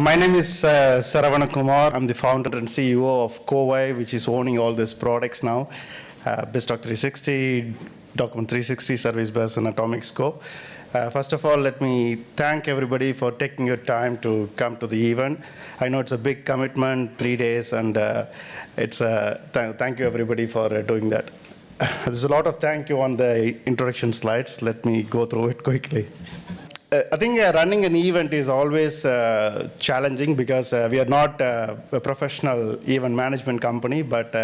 My name is Saravana Kumar. I'm the founder and CEO of Kowai, which is owning all these products now. BizTalk 360, Document 360, Service Bus, and Atomic Scope. First of all, let me thank everybody for taking your time to come to the event. I know it's a big commitment, 3 days, and thank you everybody for doing that. There's a lot of thank you on the introduction slides. Let me go through it quickly. I think running an event is always challenging because we are not a professional event management company, but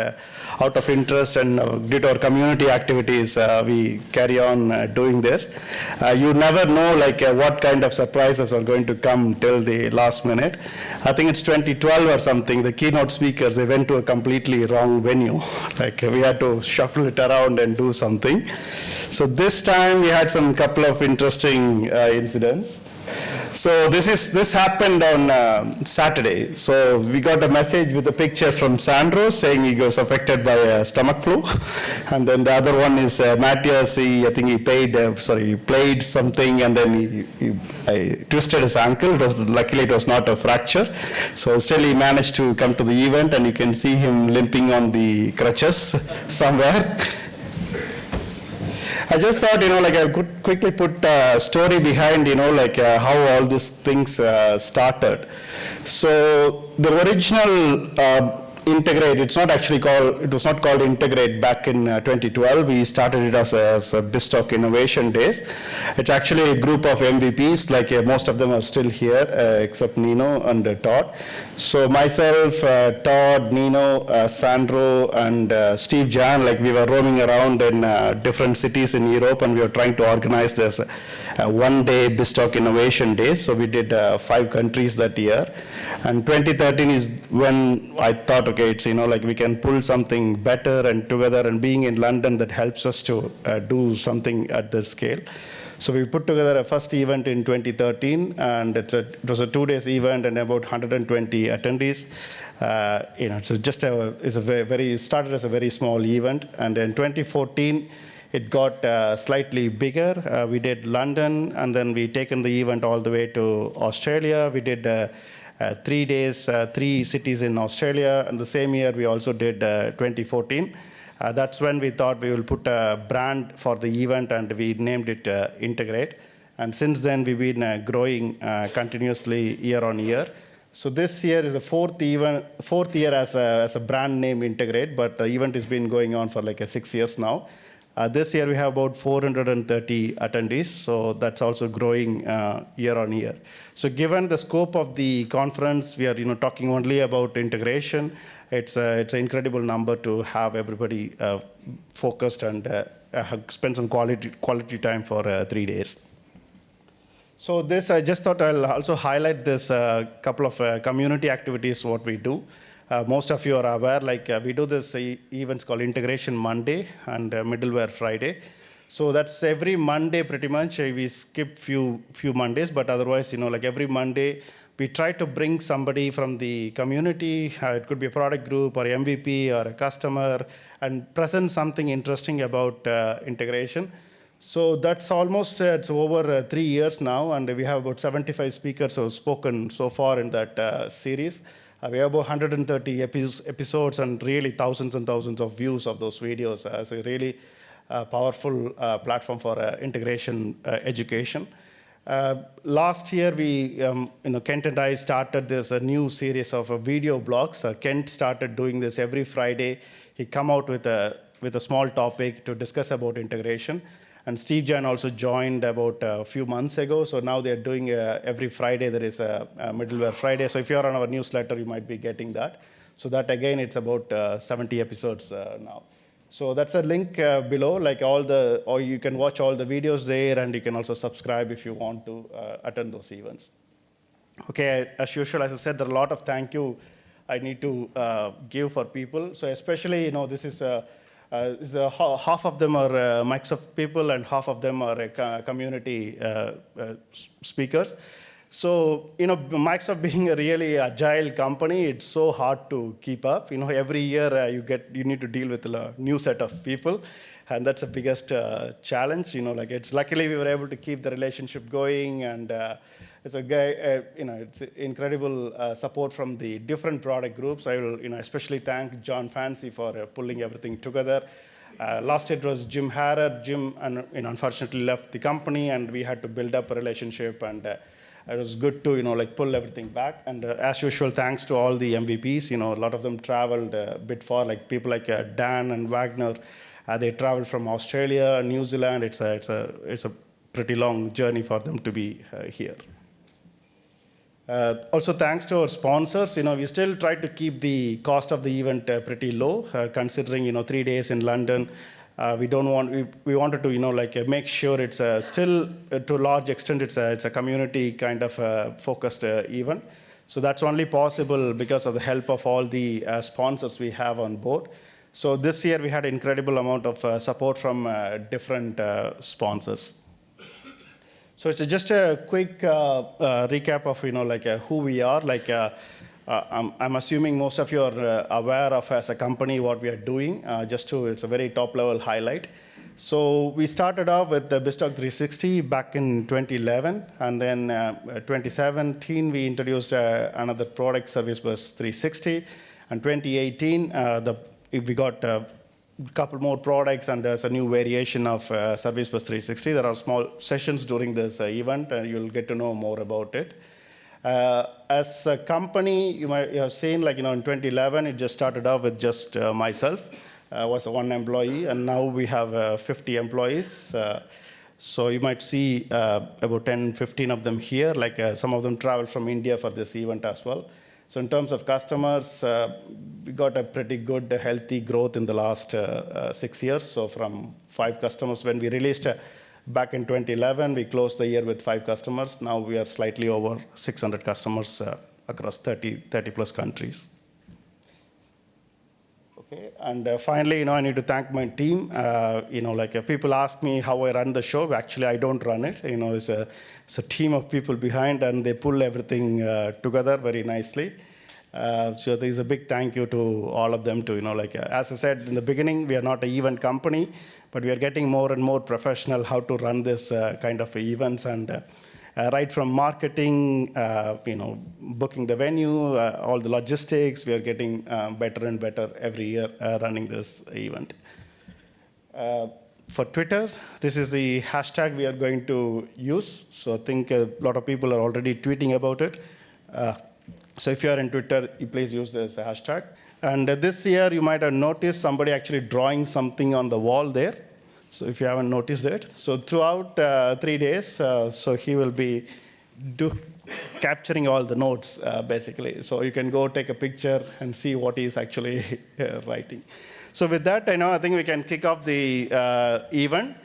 out of interest and due to our community activities, we carry on doing this. You never know what kind of surprises are going to come till the last minute. I think it's 2012 or something, the keynote speakers, they went to a completely wrong venue. We had to shuffle it around and do something. So this time we had some couple of interesting incidents. So this happened on Saturday. So we got a message with a picture from Sandro saying he was affected by a stomach flu, and then the other one is Matthias. I think he played something, and then he twisted his ankle. Luckily it was not a fracture. So still he managed to come to the event, and you can see him limping on the crutches somewhere. I just thought, I could quickly put a story behind, how all these things started. So the original Integrate, it was not called Integrate back in 2012. We started it as a BizTalk Innovation Days. It's actually a group of MVPs, most of them are still here, except Nino and Todd. So myself, Todd, Nino, Sandro, and Steve Jan, we were roaming around in different cities in Europe, and we were trying to organize this one-day BizTalk Innovation Days. So we did 5 countries that year. And 2013 is when I thought, okay, it's, we can pull something better and together, and being in London, that helps us to do something at this scale. So we put together a first event in 2013, and it was a 2-day event and about 120 attendees. It started as a very small event, and in 2014, it got slightly bigger. We did London, and then we taken the event all the way to Australia. We did 3 days, 3 cities in Australia, and the same year we also did 2014. That's when we thought we will put a brand for the event, and we named it Integrate. And since then, we've been growing continuously year on year. So this year is the fourth year as a brand name Integrate, but the event has been going on for 6 years now. This year we have about 430 attendees, so that's also growing year on year. So given the scope of the conference, we are talking only about integration. It's an incredible number to have everybody focused and spend some quality time for 3 days. So this, I just thought I'll also highlight this couple of community activities, what we do. Most of you are aware, we do this events called Integration Monday and Middleware Friday. So that's every Monday pretty much. We skip few Mondays, but otherwise, every Monday, we try to bring somebody from the community. It could be a product group or MVP or a customer, and present something interesting about integration. So that's almost, it's over 3 years now, and we have about 75 speakers who have spoken so far in that series. We have about 130 episodes and really thousands and thousands of views of those videos. It's a really powerful platform for integration education. Last year, Kent and I started this new series of video blogs. Kent started doing this every Friday. He come out with a small topic to discuss about integration. And Steve Jan also joined about a few months ago. So now they're doing every Friday, there is a Middleware Friday. So if you're on our newsletter, you might be getting that. So that, again, it's about 70 episodes now. So that's a link below, or you can watch all the videos there, and you can also subscribe if you want to attend those events. Okay, as usual, as I said, there are a lot of thank you I need to give for people. So especially, this is half of them are Microsoft people, and half of them are community speakers. So, Microsoft being a really agile company, it's so hard to keep up. Every year you need to deal with a new set of people. And that's the biggest challenge. Like it's luckily we were able to keep the relationship going, and it's a guy, it's incredible support from the different product groups. I will, especially thank John Fancy for pulling everything together. Last year it was Jim Harrod. Jim, unfortunately left the company, and we had to build up a relationship, and it was good to, like pull everything back. And as usual, thanks to all the MVPs. A lot of them traveled a bit far, like people like Dan and Wagner. They traveled from Australia, New Zealand. It's a pretty long journey for them to be here. Also, thanks to our sponsors, we still try to keep the cost of the event pretty low, considering 3 days in London. We wanted to make sure it's still to a large extent it's a community kind of focused event. So that's only possible because of the help of all the sponsors we have on board. So this year we had an incredible amount of support from different sponsors. So it's just a quick recap of who we are. I'm assuming most of you are aware of as a company what we are doing. It's a very top level highlight. So we started off with the BizTalk 360 back in 2011, and then 2017 we introduced another product, Service Bus 360, and 2018 we got couple more products, and there's a new variation of Service Bus 360. There are small sessions during this event, and you'll get to know more about it. As a company, you have seen, in 2011, it just started off with just myself. I was one employee, and now we have 50 employees. So you might see about 10, 15 of them here. Some of them traveled from India for this event as well. So in terms of customers, we got a pretty good, healthy growth in the last 6 years. So from 5 customers when we released back in 2011, we closed the year with 5 customers. Now we are slightly over 600 customers across 30 plus countries. Okay, and finally, I need to thank my team. People ask me how I run the show. Actually, I don't run it. It's a team of people behind, and they pull everything together very nicely. So there's a big thank you to all of them. As I said in the beginning, we are not an event company, but we are getting more and more professional how to run this kind of events, and right from marketing, booking the venue, all the logistics, we are getting better and better every year running this event. For Twitter, this is the hashtag we are going to use. So I think a lot of people are already tweeting about it. So if you are in Twitter, you please use this hashtag. And this year, you might have noticed somebody actually drawing something on the wall there. So if you haven't noticed it. So throughout 3 days, so he will be capturing all the notes, basically. So you can go take a picture and see what he's actually writing. So with that, I think we can kick off the event.